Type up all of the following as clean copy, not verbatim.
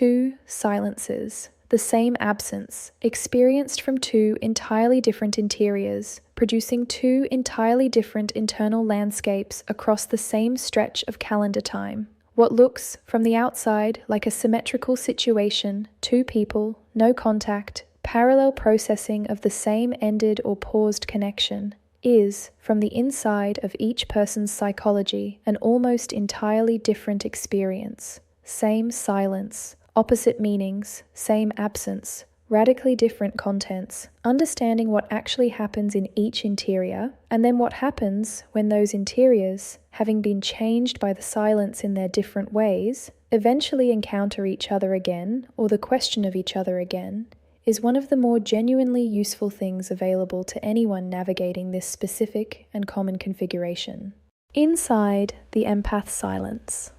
two silences, the same absence, experienced from two entirely different interiors, producing two entirely different internal landscapes across the same stretch of calendar time. What looks, from the outside, like a symmetrical situation, two people, no contact, parallel processing of the same ended or paused connection, is, from the inside of each person's psychology, an almost entirely different experience. Same silence, opposite meanings, same absence, radically different contents. Understanding what actually happens in each interior, and then what happens when those interiors, having been changed by the silence in their different ways, eventually encounter each other again, or the question of each other again, is one of the more genuinely useful things available to anyone navigating this specific and common configuration. Inside the empath silence.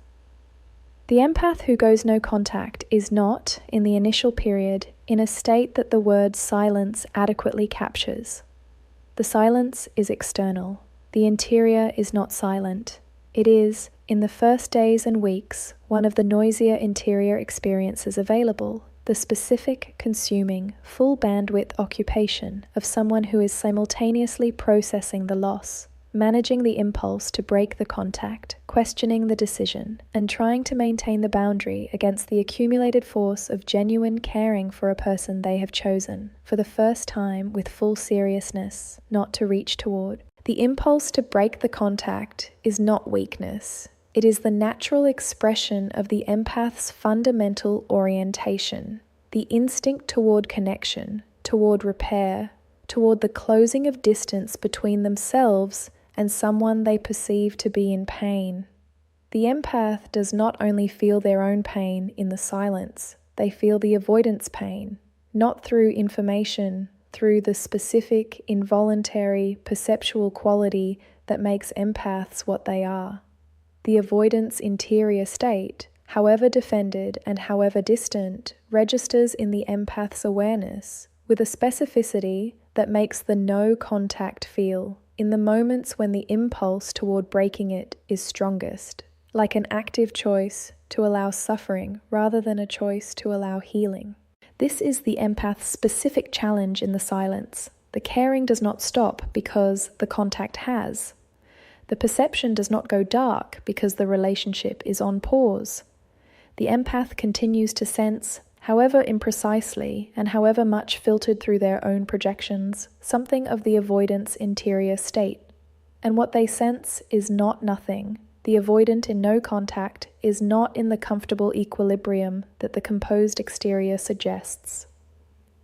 The empath who goes no contact is not, in the initial period, in a state that the word silence adequately captures. The silence is external. The interior is not silent. It is, in the first days and weeks, one of the noisier interior experiences available, the specific, consuming, full bandwidth occupation of someone who is simultaneously processing the loss, managing the impulse to break the contact, questioning the decision, and trying to maintain the boundary against the accumulated force of genuine caring for a person they have chosen, for the first time with full seriousness, not to reach toward. The impulse to break the contact is not weakness. It is the natural expression of the empath's fundamental orientation, the instinct toward connection, toward repair, toward the closing of distance between themselves and someone they perceive to be in pain. The empath does not only feel their own pain in the silence, they feel the avoidance pain, not through information, through the specific, involuntary, perceptual quality that makes empaths what they are. The avoidance interior state, however defended and however distant, registers in the empath's awareness with a specificity that makes the no contact feel in the moments when the impulse toward breaking it is strongest, like an active choice to allow suffering rather than a choice to allow healing. This is the empath's specific challenge in the silence. The caring does not stop because the contact has. The perception does not go dark because the relationship is on pause. The empath continues to sense, however imprecisely and however much filtered through their own projections, something of the avoidance interior state. And what they sense is not nothing. The avoidant in no contact is not in the comfortable equilibrium that the composed exterior suggests.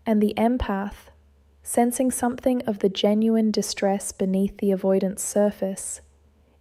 And the empath, sensing something of the genuine distress beneath the avoidance surface,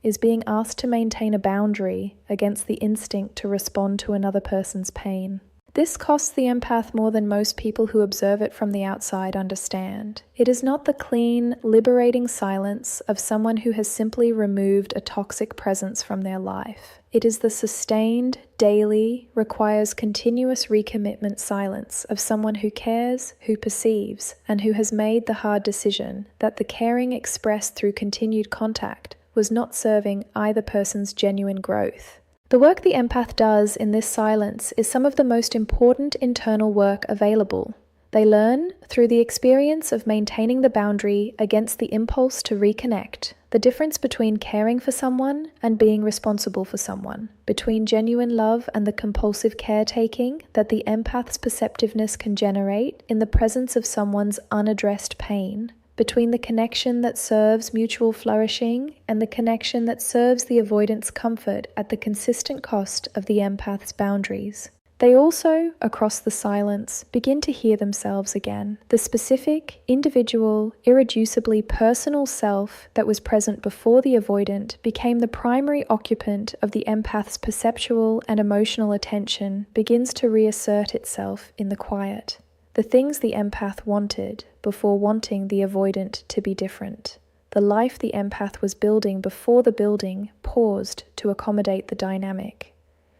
is being asked to maintain a boundary against the instinct to respond to another person's pain. This costs the empath more than most people who observe it from the outside understand. It is not the clean, liberating silence of someone who has simply removed a toxic presence from their life. It is the sustained, daily, requires continuous recommitment silence of someone who cares, who perceives, and who has made the hard decision that the caring expressed through continued contact was not serving either person's genuine growth. The work the empath does in this silence is some of the most important internal work available. They learn, through the experience of maintaining the boundary against the impulse to reconnect, the difference between caring for someone and being responsible for someone, between genuine love and the compulsive caretaking that the empath's perceptiveness can generate in the presence of someone's unaddressed pain, between the connection that serves mutual flourishing and the connection that serves the avoidance comfort at the consistent cost of the empath's boundaries. They also, across the silence, begin to hear themselves again. The specific, individual, irreducibly personal self that was present before the avoidant became the primary occupant of the empath's perceptual and emotional attention, begins to reassert itself in the quiet. The things the empath wanted before wanting the avoidant to be different. The life the empath was building before the building paused to accommodate the dynamic.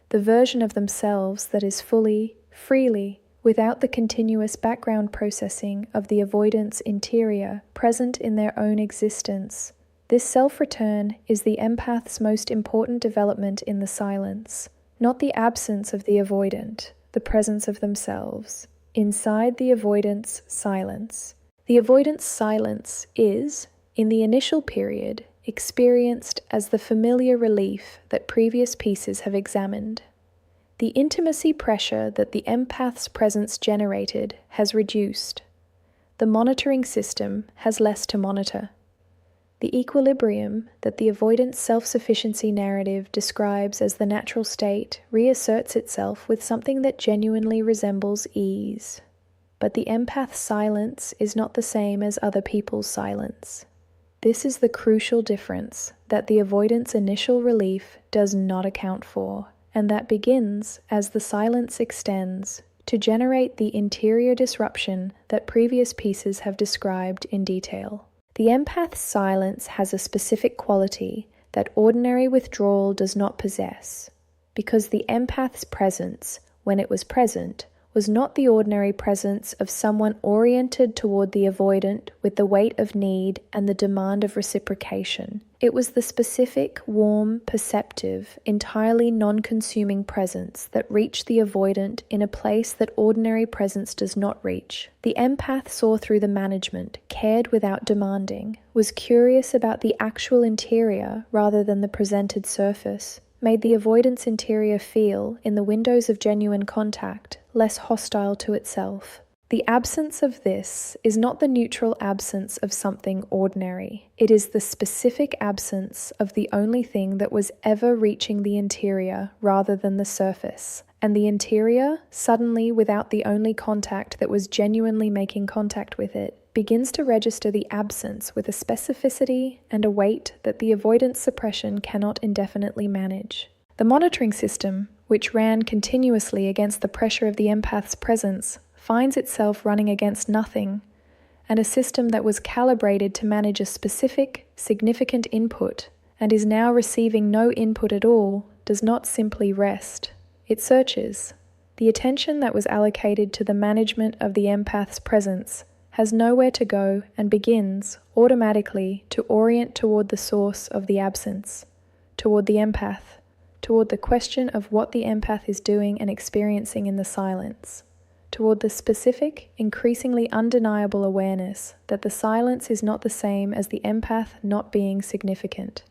The version of themselves that is fully, freely, without the continuous background processing of the avoidance interior present in their own existence. This self-return is the empath's most important development in the silence, not the absence of the avoidant, the presence of themselves, inside the avoidance silence. The avoidance silence is, in the initial period, experienced as the familiar relief that previous pieces have examined. The intimacy pressure that the empath's presence generated has reduced. The monitoring system has less to monitor. The equilibrium that the avoidance self-sufficiency narrative describes as the natural state reasserts itself with something that genuinely resembles ease. But the empath's silence is not the same as other people's silence. This is the crucial difference that the avoidance initial relief does not account for, and that begins as the silence extends to generate the interior disruption that previous pieces have described in detail. The empath's silence has a specific quality that ordinary withdrawal does not possess, because the empath's presence, when it was present, was not the ordinary presence of someone oriented toward the avoidant with the weight of need and the demand of reciprocation. It was the specific, warm, perceptive, entirely non-consuming presence that reached the avoidant in a place that ordinary presence does not reach. The empath saw through the management, cared without demanding, was curious about the actual interior rather than the presented surface, made the avoidance interior feel, in the windows of genuine contact, less hostile to itself. The absence of this is not the neutral absence of something ordinary. It is the specific absence of the only thing that was ever reaching the interior rather than the surface. And the interior, suddenly without the only contact that was genuinely making contact with it, begins to register the absence with a specificity and a weight that the avoidance suppression cannot indefinitely manage. The monitoring system, which ran continuously against the pressure of the empath's presence, finds itself running against nothing, and a system that was calibrated to manage a specific, significant input and is now receiving no input at all does not simply rest. It searches. The attention that was allocated to the management of the empath's presence has nowhere to go and begins, automatically, to orient toward the source of the absence, toward the empath, toward the question of what the empath is doing and experiencing in the silence, toward the specific, increasingly undeniable awareness that the silence is not the same as the empath not being significant,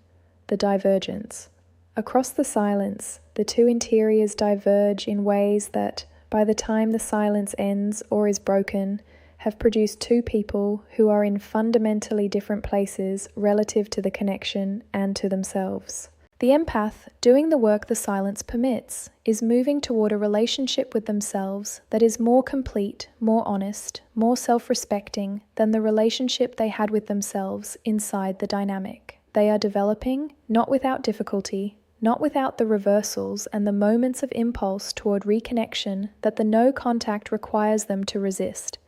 the divergence. Across the silence, the two interiors diverge in ways that, by the time the silence ends or is broken, have produced two people who are in fundamentally different places relative to the connection and to themselves. The empath, doing the work the silence permits, is moving toward a relationship with themselves that is more complete, more honest, more self-respecting than the relationship they had with themselves inside the dynamic. They are developing, not without difficulty, not without the reversals and the moments of impulse toward reconnection that the no contact requires them to resist,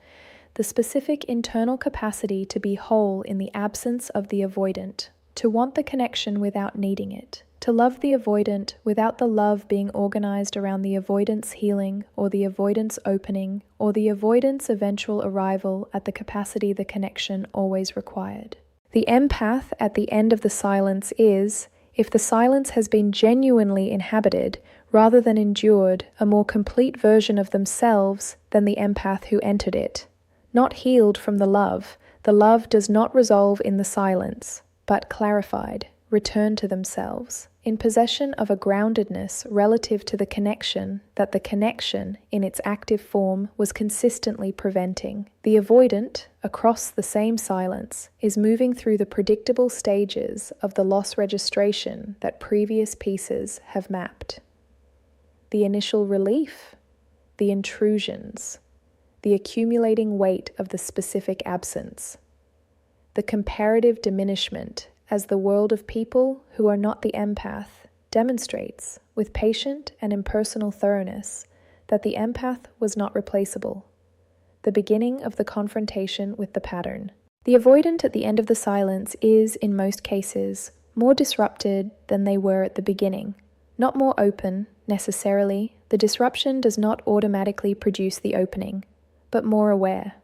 the specific internal capacity to be whole in the absence of the avoidant, to want the connection without needing it, to love the avoidant without the love being organized around the avoidance healing or the avoidance opening or the avoidance eventual arrival at the capacity the connection always required. The empath at the end of the silence is, if the silence has been genuinely inhabited rather than endured, a more complete version of themselves than the empath who entered it. Not healed from the love does not resolve in the silence, but clarified, returned to themselves, in possession of a groundedness relative to the connection that the connection, in its active form, was consistently preventing. The avoidant, across the same silence, is moving through the predictable stages of the loss registration that previous pieces have mapped. The initial relief, the intrusions, the accumulating weight of the specific absence, the comparative diminishment as the world of people who are not the empath demonstrates, with patient and impersonal thoroughness, that the empath was not replaceable. The beginning of the confrontation with the pattern. The avoidant at the end of the silence is, in most cases, more disrupted than they were at the beginning. Not more open, necessarily. The disruption does not automatically produce the opening, but more aware,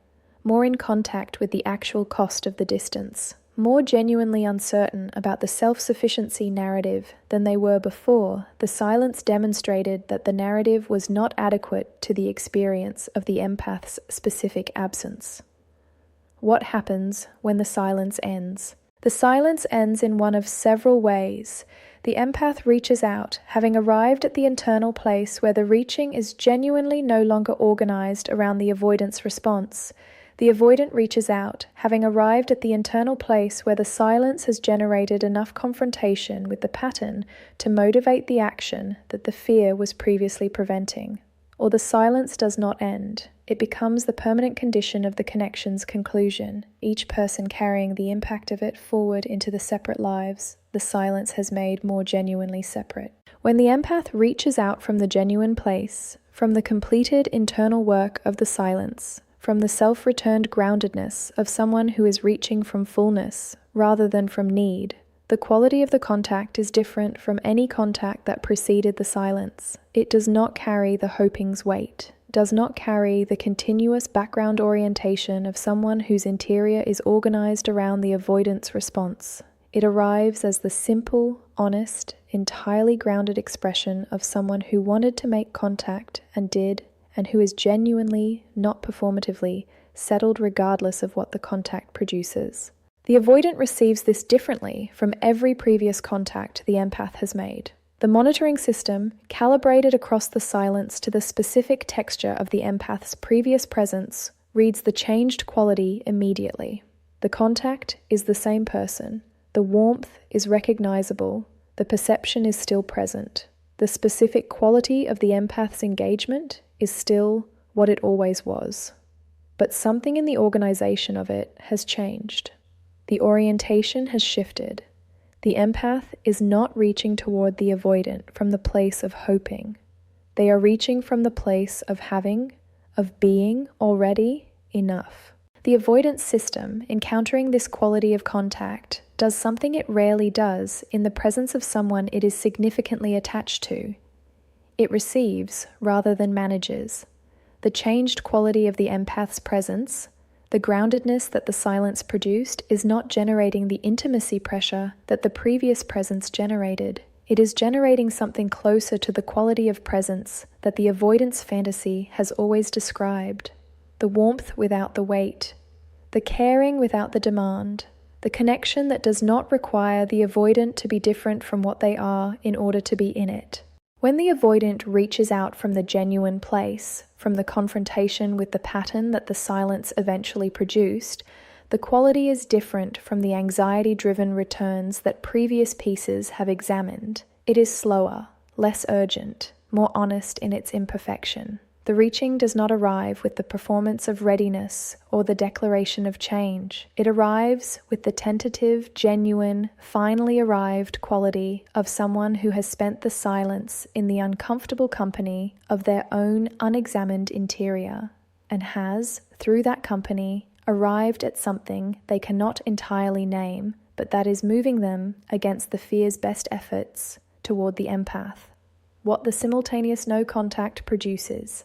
more in contact with the actual cost of the distance, more genuinely uncertain about the self-sufficiency narrative than they were before, the silence demonstrated that the narrative was not adequate to the experience of the empath's specific absence. What happens when the silence ends? The silence ends in one of several ways. The empath reaches out, having arrived at the internal place where the reaching is genuinely no longer organized around the avoidance response. The avoidant reaches out, having arrived at the internal place where the silence has generated enough confrontation with the pattern to motivate the action that the fear was previously preventing. Or the silence does not end. It becomes the permanent condition of the connection's conclusion, each person carrying the impact of it forward into the separate lives the silence has made more genuinely separate. When the empath reaches out from the genuine place, from the completed internal work of the silence, from the self-returned groundedness of someone who is reaching from fullness rather than from need, the quality of the contact is different from any contact that preceded the silence. It does not carry the hoping's weight, does not carry the continuous background orientation of someone whose interior is organized around the avoidance response. It arrives as the simple, honest, entirely grounded expression of someone who wanted to make contact and did, and who is genuinely, not performatively, settled regardless of what the contact produces. The avoidant receives this differently from every previous contact the empath has made. The monitoring system, calibrated across the silence to the specific texture of the empath's previous presence, reads the changed quality immediately. The contact is the same person. The warmth is recognizable. The perception is still present. The specific quality of the empath's engagement is still what it always was. But something in the organization of it has changed. The orientation has shifted. The empath is not reaching toward the avoidant from the place of hoping. They are reaching from the place of having, of being already enough. The avoidance system, encountering this quality of contact, does something it rarely does in the presence of someone it is significantly attached to. It receives rather than manages. The changed quality of the empath's presence, the groundedness that the silence produced, is not generating the intimacy pressure that the previous presence generated. It is generating something closer to the quality of presence that the avoidance fantasy has always described. The warmth without the weight, the caring without the demand, the connection that does not require the avoidant to be different from what they are in order to be in it. When the avoidant reaches out from the genuine place, from the confrontation with the pattern that the silence eventually produced, the quality is different from the anxiety-driven returns that previous pieces have examined. It is slower, less urgent, more honest in its imperfection. The reaching does not arrive with the performance of readiness or the declaration of change. It arrives with the tentative, genuine, finally arrived quality of someone who has spent the silence in the uncomfortable company of their own unexamined interior and has, through that company, arrived at something they cannot entirely name, but that is moving them against the fear's best efforts toward the empath. What the simultaneous no contact produces.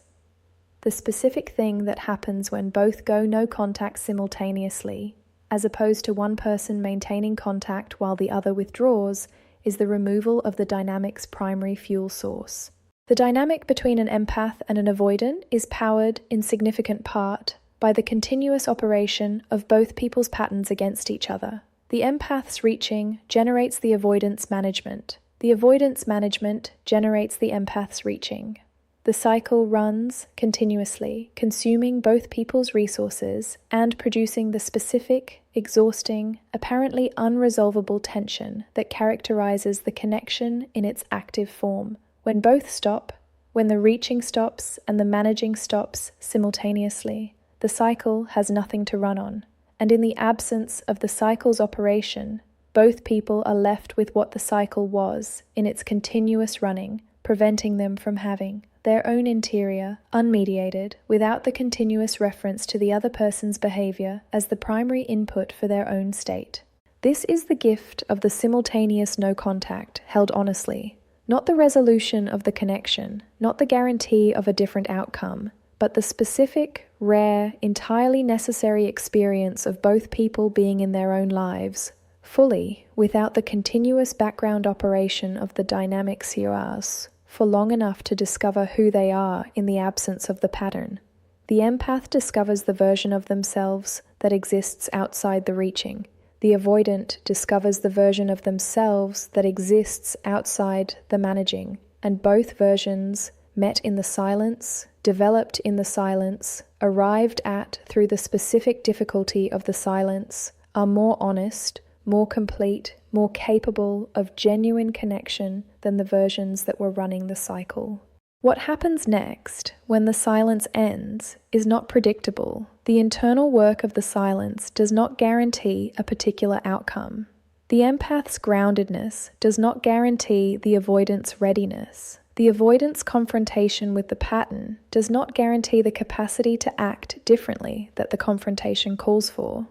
The specific thing that happens when both go no contact simultaneously, as opposed to one person maintaining contact while the other withdraws, is the removal of the dynamic's primary fuel source. The dynamic between an empath and an avoidant is powered, in significant part, by the continuous operation of both people's patterns against each other. The empath's reaching generates the avoidance management. The avoidance management generates the empath's reaching. The cycle runs continuously, consuming both people's resources and producing the specific, exhausting, apparently unresolvable tension that characterizes the connection in its active form. When both stop, when the reaching stops and the managing stops simultaneously, the cycle has nothing to run on. And in the absence of the cycle's operation, both people are left with what the cycle was in its continuous running, preventing them from having their own interior, unmediated, without the continuous reference to the other person's behavior as the primary input for their own state. This is the gift of the simultaneous no contact, held honestly, not the resolution of the connection, not the guarantee of a different outcome, but the specific, rare, entirely necessary experience of both people being in their own lives, fully, without the continuous background operation of the dynamic siras, for long enough to discover who they are in the absence of the pattern. The empath discovers the version of themselves that exists outside the reaching. The avoidant discovers the version of themselves that exists outside the managing, and both versions, met in the silence, developed in the silence, arrived at through the specific difficulty of the silence, are more honest, more complete, more capable of genuine connection than the versions that were running the cycle. What happens next, when the silence ends, is not predictable. The internal work of the silence does not guarantee a particular outcome. The empath's groundedness does not guarantee the avoidant's readiness. The avoidant's confrontation with the pattern does not guarantee the capacity to act differently that the confrontation calls for.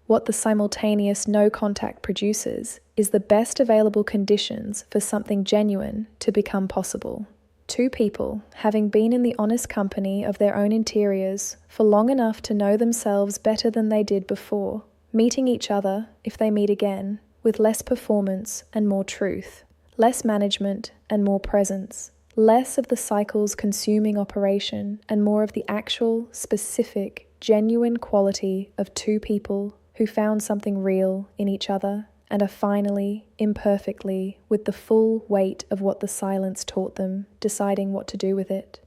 What the simultaneous no contact produces is the best available conditions for something genuine to become possible. Two people, having been in the honest company of their own interiors for long enough to know themselves better than they did before, meeting each other, if they meet again, with less performance and more truth, less management and more presence, less of the cycle's consuming operation and more of the actual, specific, genuine quality of two people who found something real in each other and are finally, imperfectly, with the full weight of what the silence taught them, deciding what to do with it.